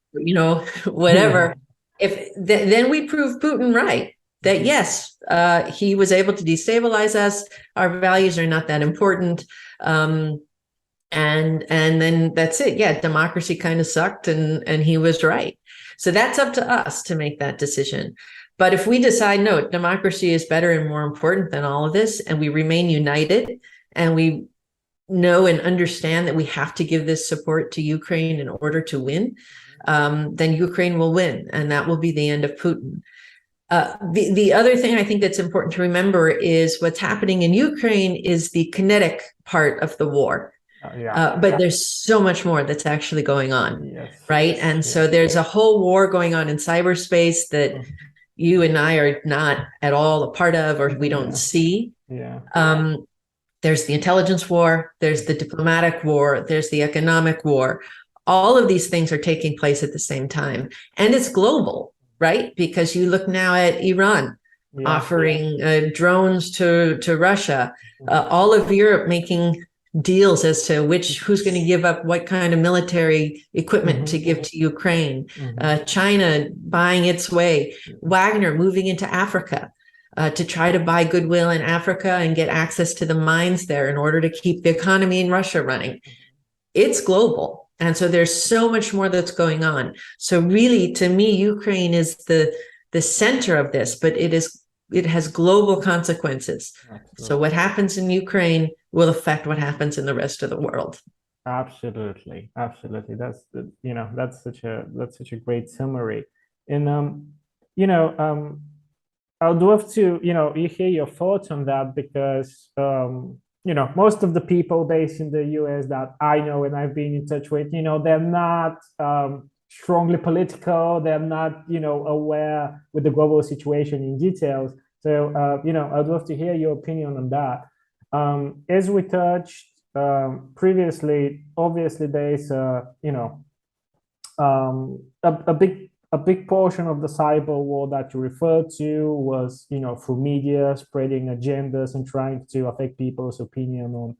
whatever. Then we prove Putin right, that yes, he was able to destabilize us. Our values are not that important. And then that's it. Yeah, democracy kind of sucked, and he was right. So that's up to us to make that decision. But if we decide, no, democracy is better and more important than all of this, and we remain united, and we know and understand that we have to give this support to Ukraine in order to win, then Ukraine will win, and that will be the end of Putin. The other thing I think that's important to remember is what's happening in Ukraine is the kinetic part of the war. But there's so much more that's actually going on, right? And so there's a whole war going on in cyberspace that you and I are not at all a part of, or we don't see. There's the intelligence war, there's the diplomatic war, there's the economic war. All of these things are taking place at the same time. And it's global, right? Because you look now at Iran offering drones to Russia, all of Europe making deals as to who's going to give up what kind of military equipment to give to Ukraine, China buying its way, Wagner moving into Africa to try to buy goodwill in Africa and get access to the mines there in order to keep the economy in Russia running. It's global. And so there's so much more that's going on. So really, to me, Ukraine is the center of this, but it has global consequences. Absolutely. So what happens in Ukraine will affect what happens in the rest of the world. Absolutely. That's such a great summary. And I would love to you hear your thoughts on that, because most of the people based in the US that I know and I've been in touch with, they're not strongly political. They're not aware with the global situation in details. So I'd love to hear your opinion on that. As we touched previously, obviously there is a big portion of the cyber war that you referred to was through media spreading agendas and trying to affect people's opinion on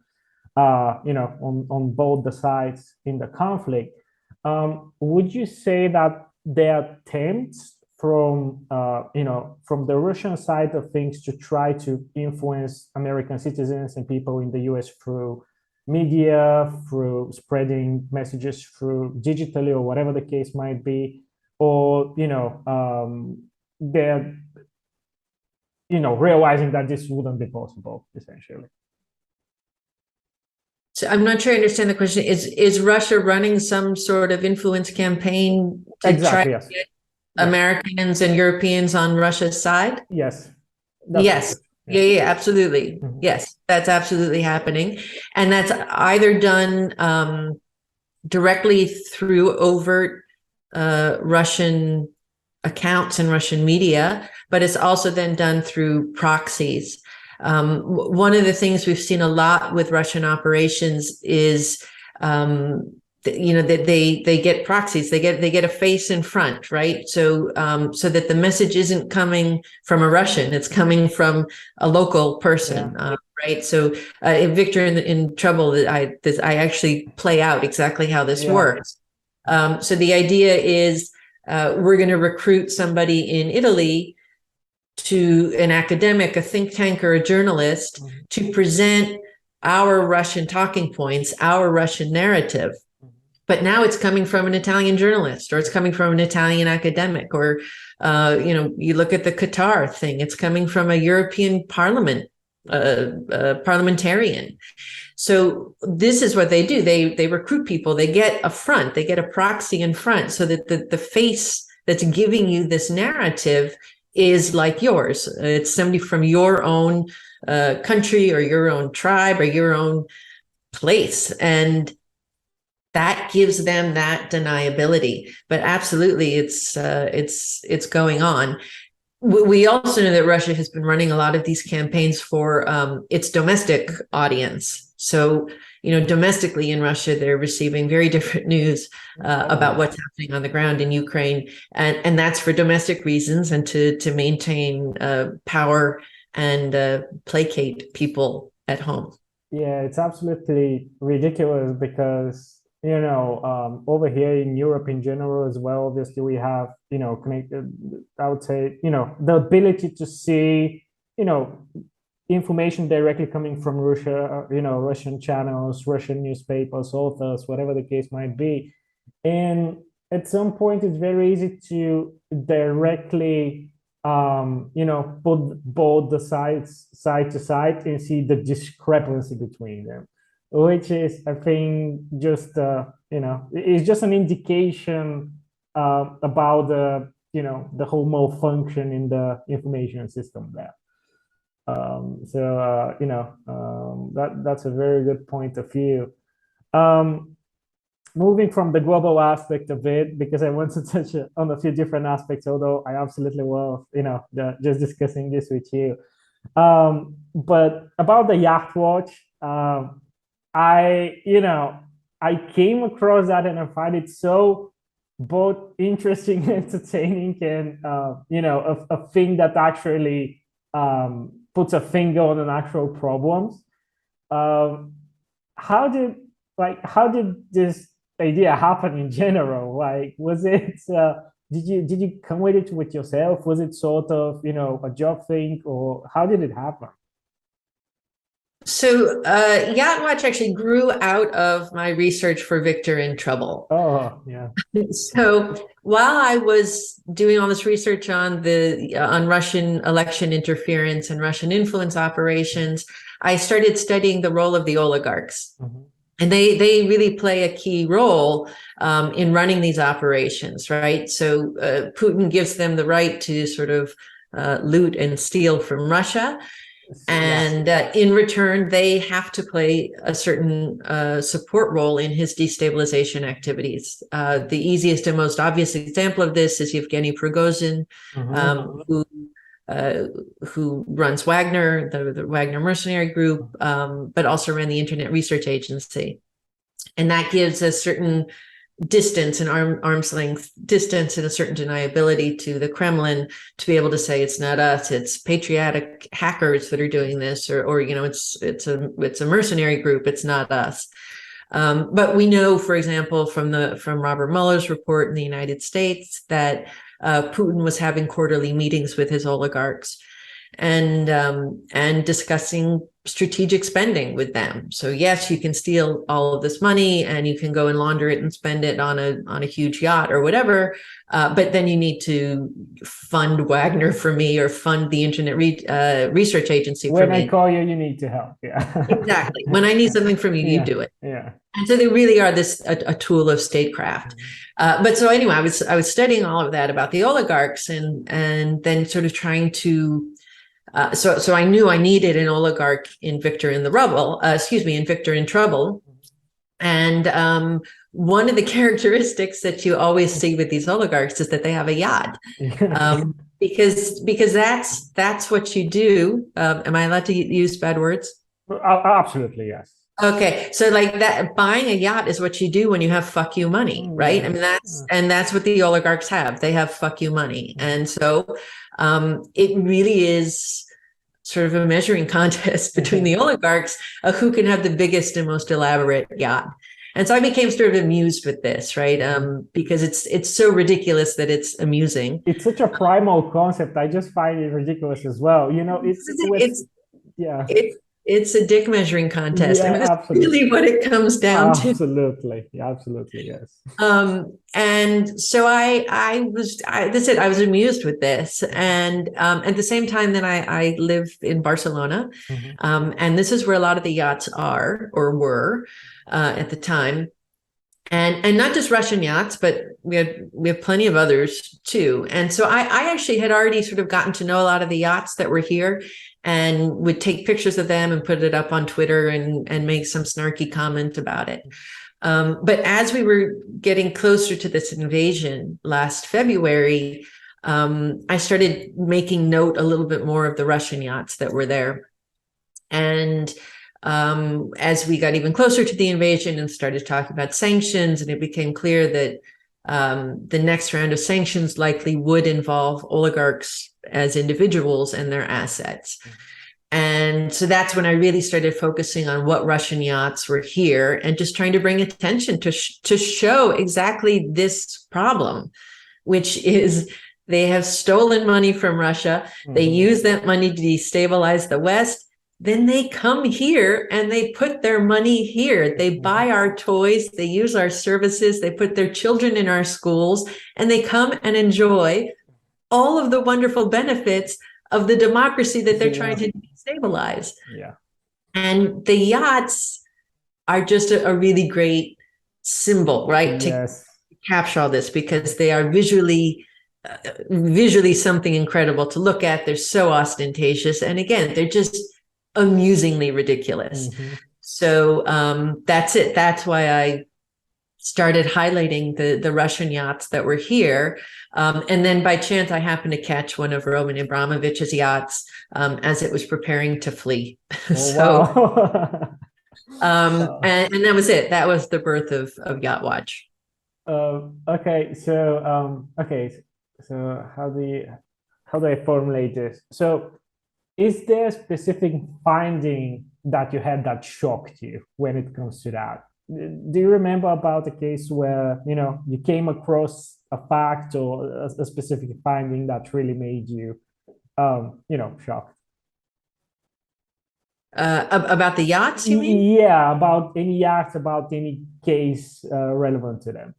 on both the sides in the conflict. Would you say that there are attempts from the Russian side of things to try to influence American citizens and people in the US through media, through spreading messages through digitally or whatever the case might be, or they're realizing that this wouldn't be possible, essentially? So I'm not sure I understand the question. Is Russia running some sort of influence campaign to try to get Americans and Europeans on Russia's side? Yes. Yes. Yeah, absolutely. Yes, that's absolutely happening. And that's either done directly through overt Russian accounts and Russian media, but it's also then done through proxies. One of the things we've seen a lot with Russian operations is that they get proxies, they get a face in front, right? So so that the message isn't coming from a Russian, it's coming from a local person, right? So in Victor in Trouble, that I actually play out exactly how this works. So the idea is we're going to recruit somebody in Italy, to an academic, a think tank, or a journalist, to present our Russian talking points, our Russian narrative. But now it's coming from an Italian journalist, or it's coming from an Italian academic, or you look at the Qatar thing, it's coming from a European parliament, parliamentarian. So this is what they do. They recruit people, they get a front, they get a proxy in front, so that the face that's giving you this narrative is like yours. It's somebody from your own country, or your own tribe, or your own place. And that gives them that deniability. But absolutely, it's going on. We also know that Russia has been running a lot of these campaigns for its domestic audience. So, domestically in Russia, they're receiving very different news about what's happening on the ground in Ukraine. And that's for domestic reasons, and to maintain power and placate people at home. Yeah, it's absolutely ridiculous because, over here in Europe in general as well, obviously we have, connected, I would say, the ability to see, information directly coming from Russia, Russian channels, Russian newspapers, authors, whatever the case might be. And at some point, it's very easy to directly, put both the sides side to side and see the discrepancy between them, which is, I think, just, it's just an indication about the whole malfunction in the information system there. That's a very good point of view. Moving from the global aspect of it, because I want to touch on a few different aspects, although I absolutely love, just discussing this with you. But about the yacht watch, I came across that, and I find it so both interesting and entertaining, and a thing that actually puts a finger on an actual problems. How did this idea happen in general? Like, was it did you come with it with yourself? Was it sort of a job thing, or how did it happen? So Yacht Watch actually grew out of my research for Victor in Trouble. Oh, yeah. So while I was doing all this research on Russian election interference and Russian influence operations, I started studying the role of the oligarchs. And they really play a key role in running these operations, right? So Putin gives them the right to sort of loot and steal from Russia. And in return, they have to play a certain support role in his destabilization activities. The easiest and most obvious example of this is Yevgeny Prigozhin, who runs Wagner, the Wagner mercenary group, but also ran the Internet Research Agency. And that gives a certain distance and arm's length distance and a certain deniability to the Kremlin to be able to say it's not us, it's patriotic hackers that are doing this, or it's a mercenary group, it's not us. But we know, for example, from Robert Mueller's report in the United States, that Putin was having quarterly meetings with his oligarchs and discussing strategic spending with them. So yes, you can steal all of this money and you can go and launder it and spend it on a huge yacht or whatever, but then you need to fund Wagner for me, or fund the Internet Research Agency for me. When I call you, you need to help. Yeah. Exactly. When I need something from you, you do it. Yeah. And so they really are a tool of statecraft. But so anyway, I was studying all of that about the oligarchs, and then sort of trying to. So I knew I needed an oligarch in Victor in Victor in Trouble. And one of the characteristics that you always see with these oligarchs is that they have a yacht. Because that's what you do. Am I allowed to use bad words? Absolutely, yes. Okay, so like that, buying a yacht is what you do when you have fuck you money, right? I mean, that's what the oligarchs have. They have fuck you money. And so it really is sort of a measuring contest between the oligarchs of who can have the biggest and most elaborate yacht. And so I became sort of amused with this, right? Because it's so ridiculous that it's amusing. It's such a primal concept. I just find it ridiculous as well. You know, It's yeah. It's a dick measuring contest. I Yeah, mean, that's absolutely. really what it comes down to. Absolutely. Absolutely, yes. And so that's it. I was amused with this. And at the same time, then I live in Barcelona. And this is where a lot of the yachts are or were at the time. And not just Russian yachts, but we have plenty of others too. And so I actually had already sort of gotten to know a lot of the yachts that were here and would take pictures of them and put it up on Twitter and make some snarky comment about it. But as we were getting closer to this invasion last February, I started making note a little bit more of the Russian yachts that were there. And as we got even closer to the invasion and started talking about sanctions, and it became clear that the next round of sanctions likely would involve oligarchs as individuals and their assets. And so that's when I really started focusing on what Russian yachts were here and just trying to bring attention to show exactly this problem, which is they have stolen money from Russia. They use that money to destabilize the West. Then they come here and they put their money here. They buy our toys, they use our services, they put their children in our schools, and they come and enjoy all of the wonderful benefits of the democracy that they're trying to destabilize. Yeah. And the yachts are just a really great symbol, right? Yes. To capture all this, because they are visually something incredible to look at. They're so ostentatious. And again, they're just amusingly ridiculous. So that's it. That's why I started highlighting the Russian yachts that were here. And then by chance, I happened to catch one of Roman Abramovich's yachts as it was preparing to flee. Wow. And that was it. That was the birth of Yacht Watch. Okay, so how do I formulate this? So is there a specific finding that you had that shocked you when it comes to that? Do you remember about a case where, you came across a fact or a specific finding that really made you, shocked? About the yachts, you mean? Yeah, about any yacht, about any case relevant to them.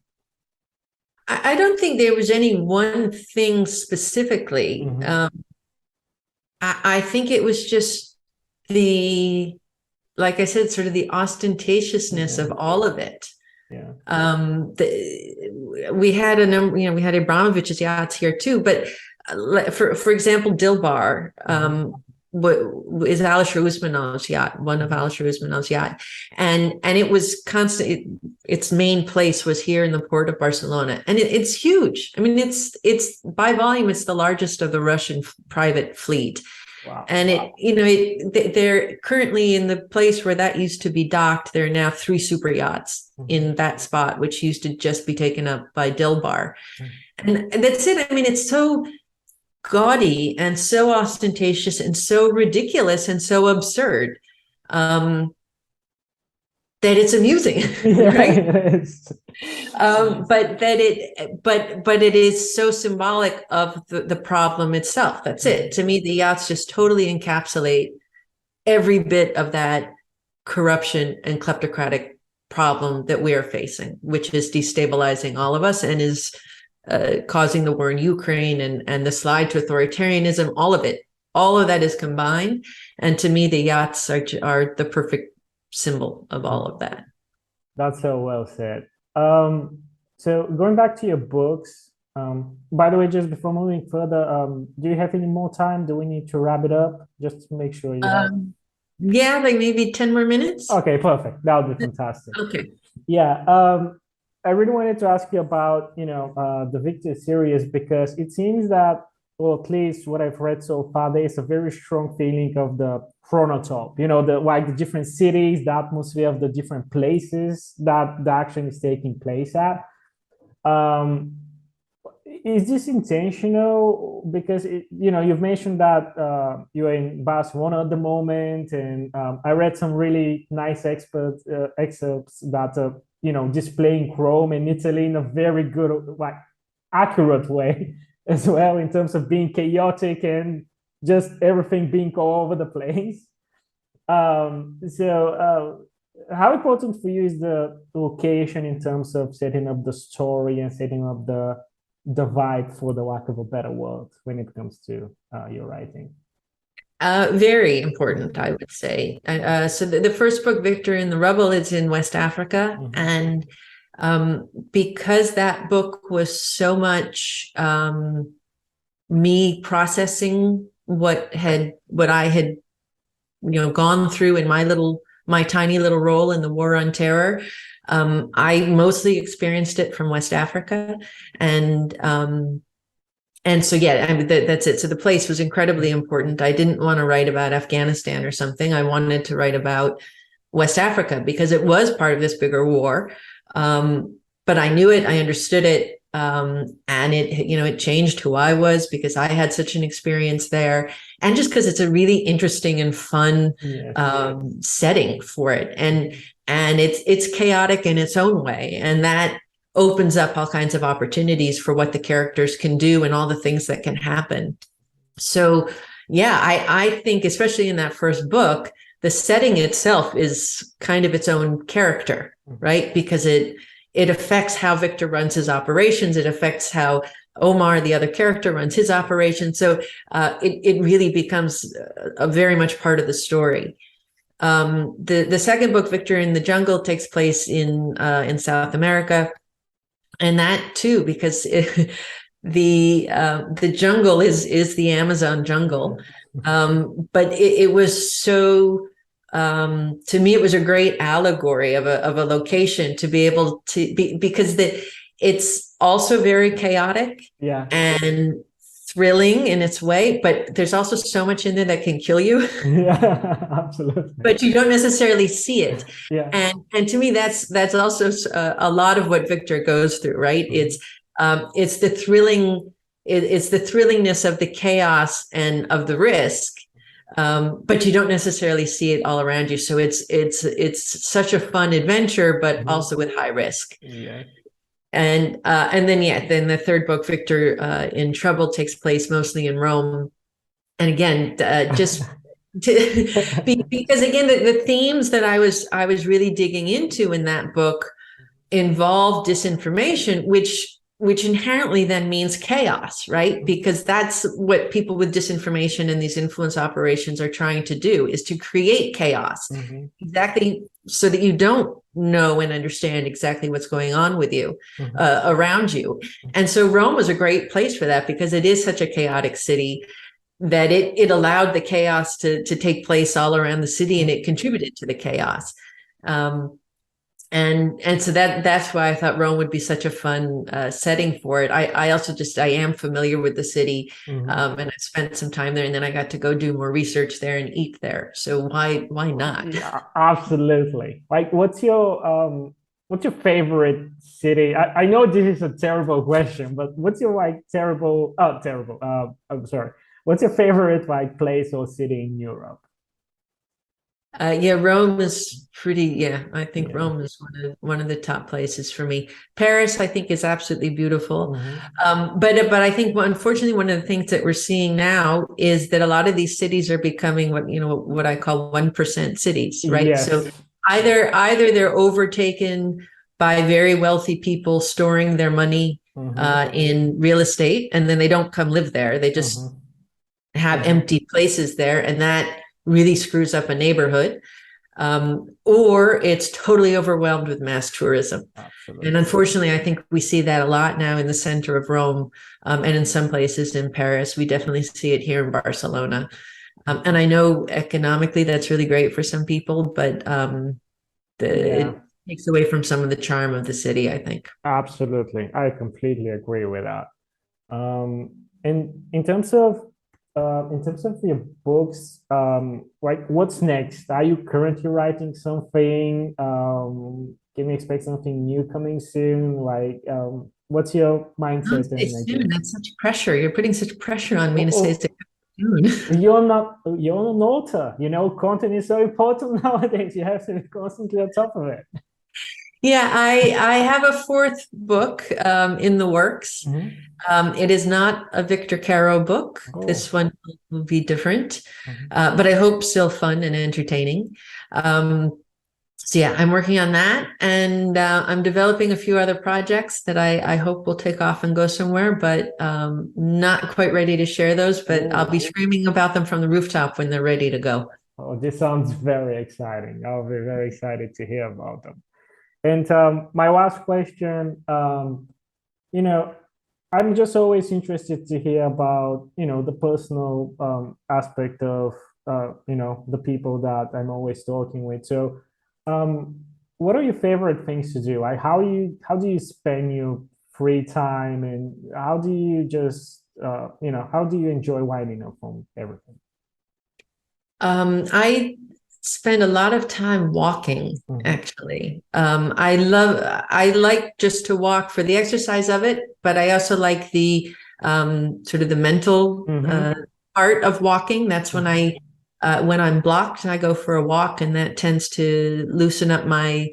I don't think there was any one thing specifically. I think it was just like I said, sort of the ostentatiousness of all of it. We had a number, we had Abramovich's yachts here too, but for example, Dilbar is Alisher Usmanov's yacht, one of Alisher Usmanov's yacht, and it was constant. Its main place was here in the port of Barcelona, and it's huge. I mean, it's by volume, it's the largest of the Russian private fleet. Wow. And they're currently in the place where that used to be docked. There are now 3 super yachts in that spot, which used to just be taken up by Dilbar. And that's it. I mean, it's so gaudy and so ostentatious and so ridiculous and so absurd that it's amusing, right? But it is so symbolic of the problem itself. That's it. To me, the yachts just totally encapsulate every bit of that corruption and kleptocratic problem that we are facing, which is destabilizing all of us and is causing the war in Ukraine and the slide to authoritarianism. All of it, all of that is combined. And to me, the yachts are the perfect symbol of all of that. That's so well said. So going back to your books, by the way, just before moving further, do you have any more time? Do we need to wrap it up? Just to make sure you have... Yeah, like maybe 10 more minutes. Okay, perfect. That would be fantastic. Okay. Yeah. I really wanted to ask you about, the Victor series, because it seems that or at least what I've read so far, there's a very strong feeling of the chronotype, the like the different cities, the atmosphere of the different places that the action is taking place at. Um, is this intentional? Because you've mentioned that you're in Barcelona at the moment, and I read some really nice excerpts that displaying Rome and Italy in a very good, like accurate way as well, in terms of being chaotic and just everything being all over the place. How important for you is the location in terms of setting up the story and setting up the vibe, for the lack of a better word, when it comes to your writing? Very important, I would say. So the first book, Victor in the Rubble, is in West Africa. Mhm. And because that book was so much me processing what I had gone through in my tiny little role in the War on Terror, I mostly experienced it from West Africa. And so, yeah, I mean, that's it. So the place was incredibly important. I didn't want to write about Afghanistan or something. I wanted to write about West Africa because it was part of this bigger war. But I knew it, I understood it. And it changed who I was because I had such an experience there. And just because it's a really interesting and fun setting for it. And it's chaotic in its own way. And that opens up all kinds of opportunities for what the characters can do and all the things that can happen. So, yeah, I think, especially in that first book, the setting itself is kind of its own character, right? Because it affects how Victor runs his operations. It affects how Omar, the other character, runs his operations. So it really becomes a very much part of the story. The second book, Victor in the Jungle, takes place in South America. And that too, because the jungle is the Amazon jungle, but it was so. To me, it was a great allegory of a location to be able to be, because it's also very chaotic, and thrilling in its way, but there's also so much in there that can kill you. Yeah, absolutely. But you don't necessarily see it. Yeah. And to me, that's also a lot of what Victor goes through, right? It's the thrillingness of the chaos and of the risk, but you don't necessarily see it all around you. So it's such a fun adventure, but also with high risk. Yeah. And then the third book, Victor in Trouble, takes place mostly in Rome. And again, just because again, the themes that I was really digging into in that book involve disinformation, which inherently then means chaos, right? Because that's what people with disinformation and these influence operations are trying to do, is to create chaos, exactly so that you don't know and understand exactly what's going on with you, around you. And so Rome was a great place for that, because it is such a chaotic city that it allowed the chaos to take place all around the city, and it contributed to the chaos. And so that's why I thought Rome would be such a fun setting for it. I also I am familiar with the city, and I spent some time there, and then I got to go do more research there and eat there. So why not? Yeah, absolutely. Like, what's your favorite city? I know this is a terrible question, but what's your terrible? I'm sorry. What's your favorite place or city in Europe? Yeah, Rome is pretty. Yeah, I think Rome is one of the top places for me. Paris, I think, is absolutely beautiful. But I think, unfortunately, one of the things that we're seeing now is that a lot of these cities are becoming what I call 1% cities, right? Yes. So either they're overtaken by very wealthy people storing their money in real estate, and then they don't come live there. They just have empty places there, and that really screws up a neighborhood, or it's totally overwhelmed with mass tourism. Absolutely. And unfortunately, I think we see that a lot now in the center of Rome, and in some places in Paris. We definitely see it here in Barcelona. And I know economically that's really great for some people, but it takes away from some of the charm of the city, I think. Absolutely. I completely agree with that. And in terms of your books, like what's next? Are you currently writing something? Can we expect something new coming soon? Like, what's your Don't mindset say and soon. idea? That's such pressure. You're putting such pressure on me to say Oh, soon. you're an author, you know, content is so important nowadays. You have to be constantly on top of it. Yeah, I have a fourth book in the works. Mhm. It is not a Victor Caro book. This Oh. one will be different, Mhm. but I hope still fun and entertaining. Um, so yeah, I'm working on that, and I'm developing a few other projects that I hope will take off and go somewhere, but not quite ready to share those. But I'll Oh. be screaming about them from the rooftop when they're ready to go. Oh, this sounds very exciting. I'll be very excited to hear about them. And my last question, you know, I'm just always interested to hear about, you know, the personal aspect of, you know, the people that I'm always talking with. So, um, what are your favorite things to do? Like, how do you spend your free time, and how do you just, you know, how do you enjoy winding up from everything? I spend a lot of time walking, Mhm. actually. I like just to walk for the exercise of it, but I also like the sort of the mental Mhm. part of walking. That's Mhm. when I'm blocked, I go for a walk, and that tends to loosen up my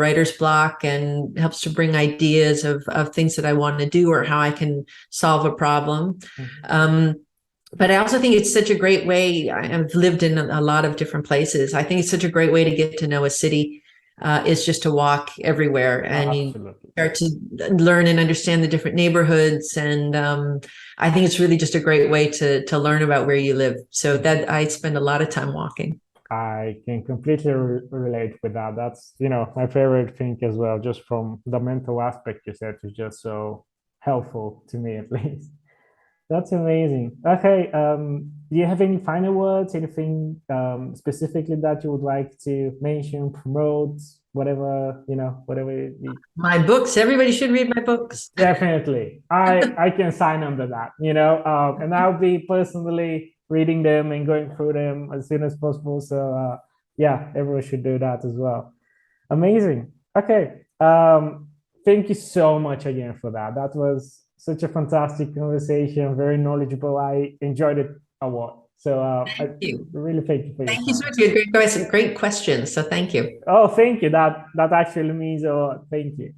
writer's block and helps to bring ideas of things that I want to do or how I can solve a problem. Mhm. Um, but I also think it's such a great way. I've lived in a lot of different places. I think it's such a great way to get to know a city, is just to walk everywhere and you Absolutely. start to learn and understand the different neighborhoods. And I think it's really just a great way to learn about where you live. So that I spend a lot of time walking. I can completely relate with that. That's, you know, my favorite thing as well, just from the mental aspect you said is just so helpful to me at least. That's amazing. Okay, do you have any final words, anything specifically that you would like to mention, promote, whatever, you know, whatever you, My books, everybody should read my books. definitely. I can sign under that, you know, and I'll be personally reading them and going through them as soon as possible. So yeah, everyone should do that as well. Amazing. Okay. Thank you so much again for that. That was such a fantastic conversation, very knowledgeable. I enjoyed it a lot. So I Thank you. really thank you for your Thank you so time. much. You had great questions. So thank you. Oh, thank you. That actually means a lot. Thank you.